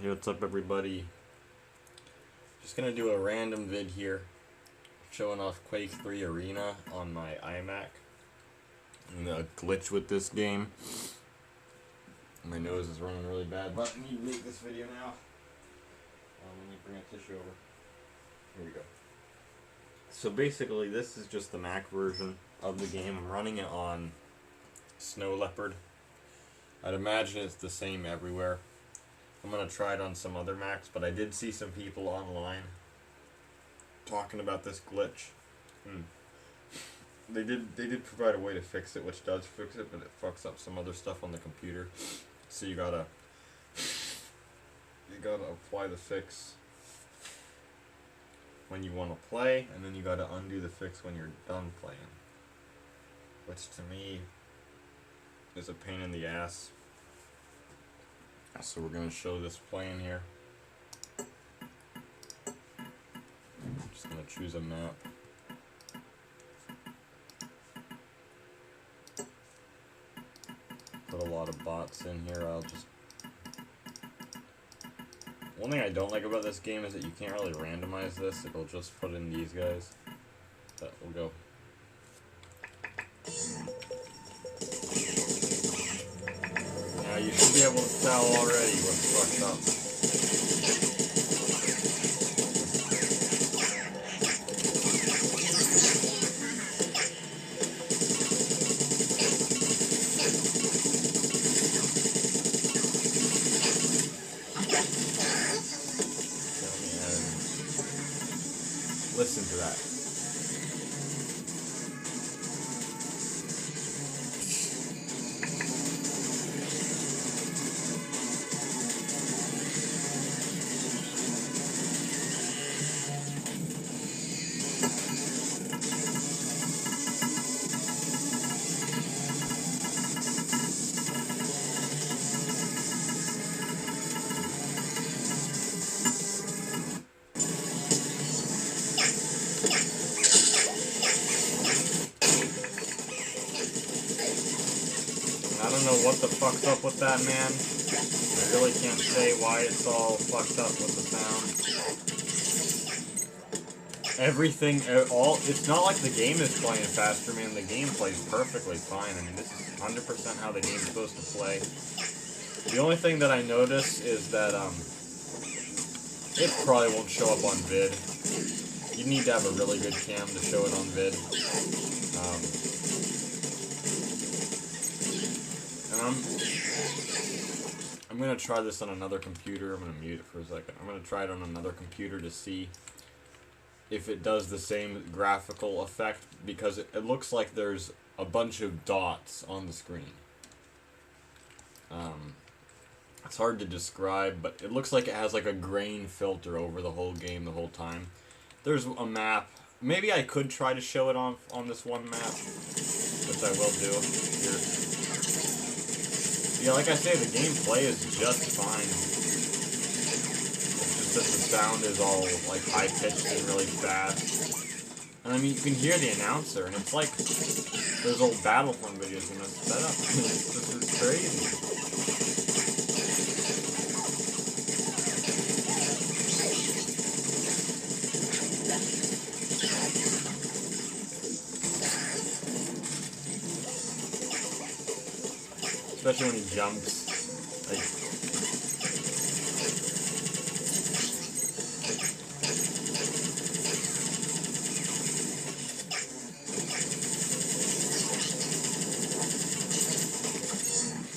Hey, what's up everybody? Just gonna do a random vid here showing off Quake 3 Arena on my iMac and the glitch with this game. My nose is running really bad, but I need to make this video now. Let me bring a tissue over. Here we go. So basically this is just the Mac version of the game. I'm running it on Snow Leopard. I'd imagine it's the same everywhere. I'm gonna try it on some other Macs, but I did see some people online talking about this glitch. They did provide a way to fix it, which does fix it, but it fucks up some other stuff on the computer. So you gotta apply the fix when you want to play, and then you gotta undo the fix when you're done playing, which to me is a pain in the ass. So we're going to show this playing here. I'm just going to choose a map. Put a lot of bots in here. One thing I don't like about this game is that you can't really randomize this. It'll just put in these guys. But we'll go. Now you should be able to tell already what's fucked up. Listen to that. I don't know what the fuck's up with that, man. I really can't say why it's all fucked up with the sound. Everything, it's not like the game is playing faster, man. The game plays perfectly fine. I mean, this is 100% how the game's supposed to play. The only thing that I notice is that, it probably won't show up on vid. You need to have a really good cam to show it on vid. I'm gonna try this on another computer. I'm gonna mute it for a second. I'm gonna try it on another computer to see if it does the same graphical effect, because it looks like there's a bunch of dots on the screen. It's hard to describe, but it looks like it has like a grain filter over the whole game the whole time. There's a map. Maybe I could try to show it on this one map, which I will do here. Yeah, like I say, the gameplay is just fine. It's just that the sound is all like high-pitched and really fast. And I mean, you can hear the announcer, and it's like those old Battlefront videos in this setup. This is crazy. Especially when he jumps, like,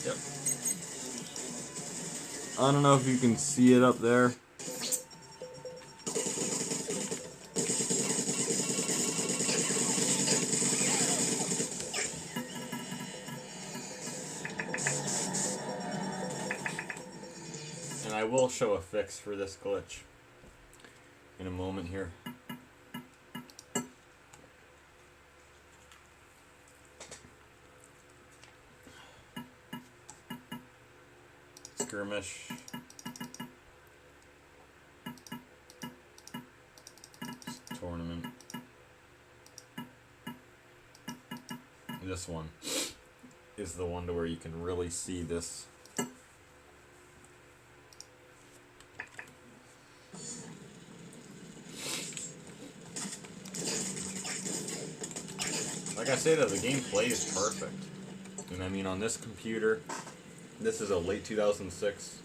yep. I don't know if you can see it up there. And I will show a fix for this glitch in a moment here. Skirmish. Tournament. This one is the one to where you can really see this. like I say though, the gameplay is perfect. And I mean, on this computer, this is a late 2006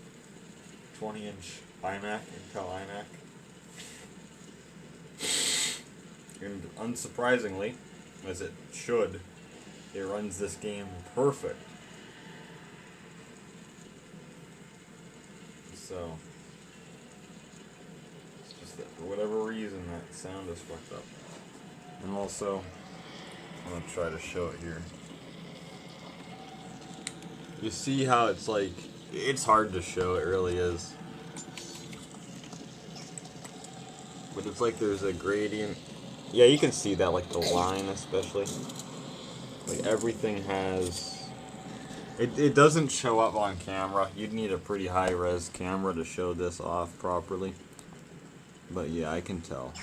20-inch iMac, Intel iMac. And unsurprisingly, as it should, it runs this game perfect. So, it's just that for whatever reason that sound is fucked up. And also, I'm going to try to show it here. You see how it's like, it's hard to show, it really is. But it's like there's a gradient. Yeah, you can see that, like the line especially. Like everything has... It doesn't show up on camera. You'd need a pretty high-res camera to show this off properly. But yeah, I can tell.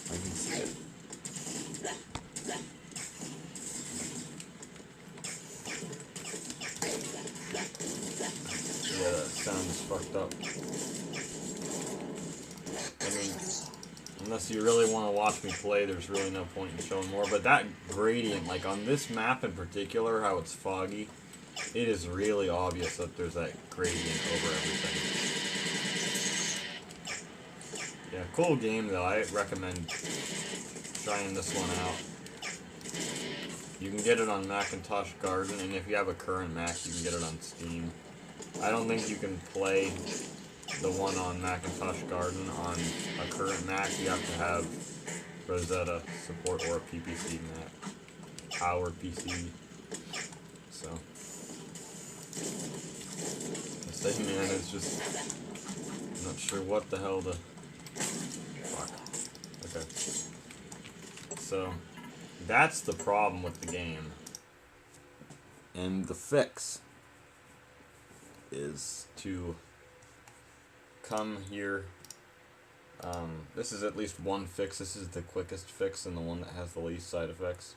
I can see it. Yeah, that sound is fucked up. I mean, unless you really want to watch me play, there's really no point in showing more. But that gradient, like on this map in particular, how it's foggy, it is really obvious that there's that gradient over everything. Yeah, cool game though. I recommend trying this one out. You can get it on Macintosh Garden, and if you have a current Mac, you can get it on Steam. I don't think you can play the one on Macintosh Garden on a current Mac. You have to have Rosetta support or a PPC Mac. Power PC. So. This thing, man, is just... I'm not sure what the hell to... Fuck. Okay. So, that's the problem with the game. And the fix is to come here. This is at least one fix. This is the quickest fix and the one that has the least side effects.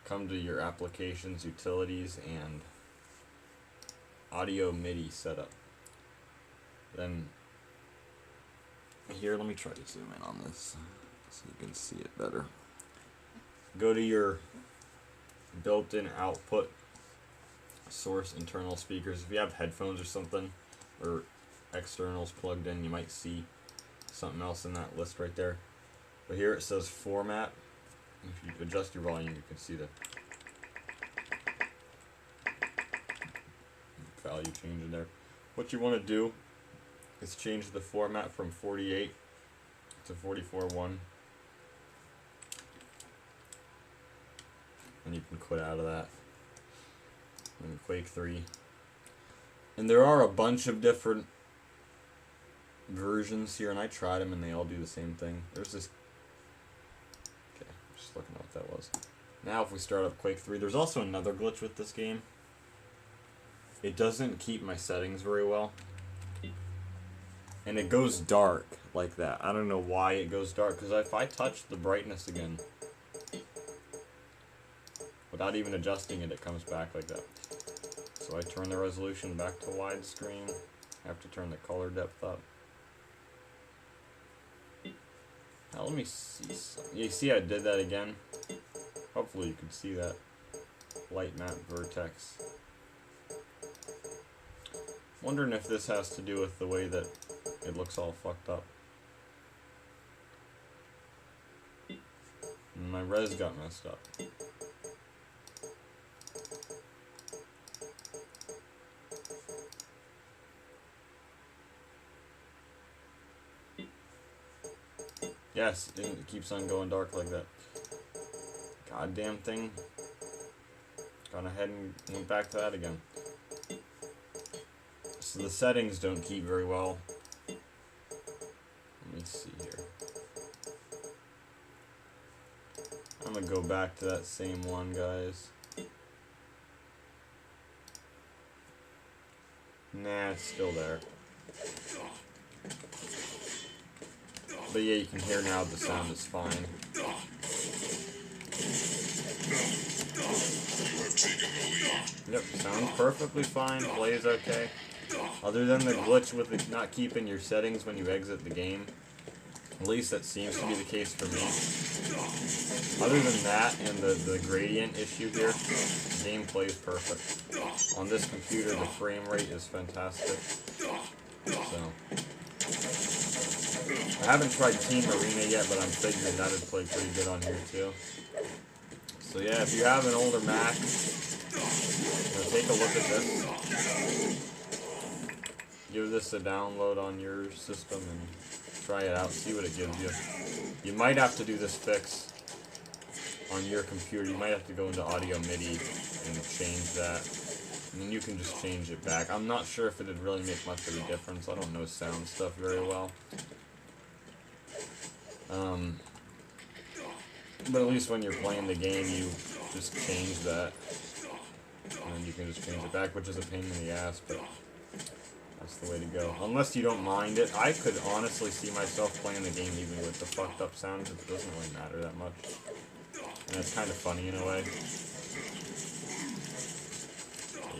Come to your applications, utilities, and audio MIDI setup. Then here, let me try to zoom in on this so you can see it better. Go to your built-in output source internal speakers. If you have headphones or something, or externals plugged in, you might see something else in that list right there. But here it says format. If you adjust your volume, you can see the value changing there. What you want to do is change the format from 48 to 44.1. And you can quit out of that. And Quake 3. And there are a bunch of different versions here, and I tried them and they all do the same thing. There's this... Okay, just looking at what that was. Now if we start up Quake 3, there's also another glitch with this game. It doesn't keep my settings very well. And it goes dark like that. I don't know why it goes dark, because if I touch the brightness again, without even adjusting it, it comes back like that. So I turn the resolution back to widescreen. I have to turn the color depth up. Now let me see something. You see I did that again? Hopefully you can see that. Light map vertex. Wondering if this has to do with the way that it looks all fucked up. And my res got messed up. Yes, it keeps on going dark like that. Goddamn thing. Gone ahead and went back to that again. So the settings don't keep very well. Let me see here. I'm gonna go back to that same one, guys. Nah, it's still there. But yeah, you can hear now the sound is fine. Yep, sounds perfectly fine, plays okay. Other than the glitch with it not keeping your settings when you exit the game. At least that seems to be the case for me. Other than that and the gradient issue here, the game plays perfect. On this computer, the frame rate is fantastic. So, I haven't tried Team Arena yet, but I'm figuring that would play pretty good on here too. So yeah, if you have an older Mac, take a look at this. Give this a download on your system and try it out, see what it gives you. You might have to do this fix on your computer. You might have to go into Audio MIDI and change that. And then you can just change it back. I'm not sure if it'd really make much of a difference. I don't know sound stuff very well. But at least when you're playing the game, you just change that. And then you can just change it back, which is a pain in the ass, but that's the way to go. Unless you don't mind it. I could honestly see myself playing the game even with the fucked up sound. It doesn't really matter that much. And it's kind of funny in a way.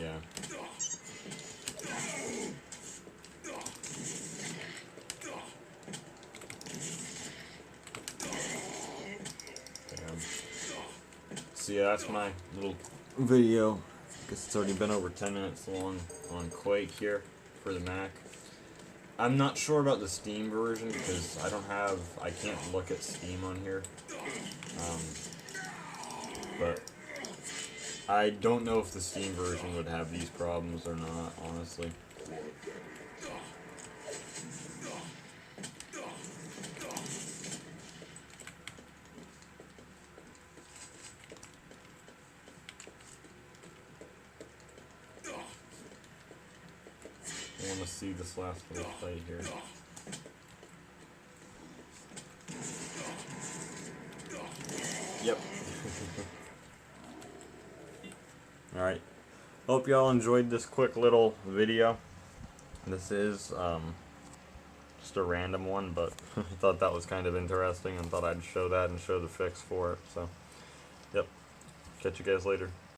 Yeah. So yeah, that's my little video. I guess it's already been over 10 minutes long on Quake here for the Mac. I'm not sure about the Steam version because I can't look at Steam on here. But I don't know if the Steam version would have these problems or not, honestly. I want to see this last little play here. Yep. Alright. Hope y'all enjoyed this quick little video. This is just a random one, but I thought that was kind of interesting and thought I'd show that and show the fix for it. So, yep. Catch you guys later.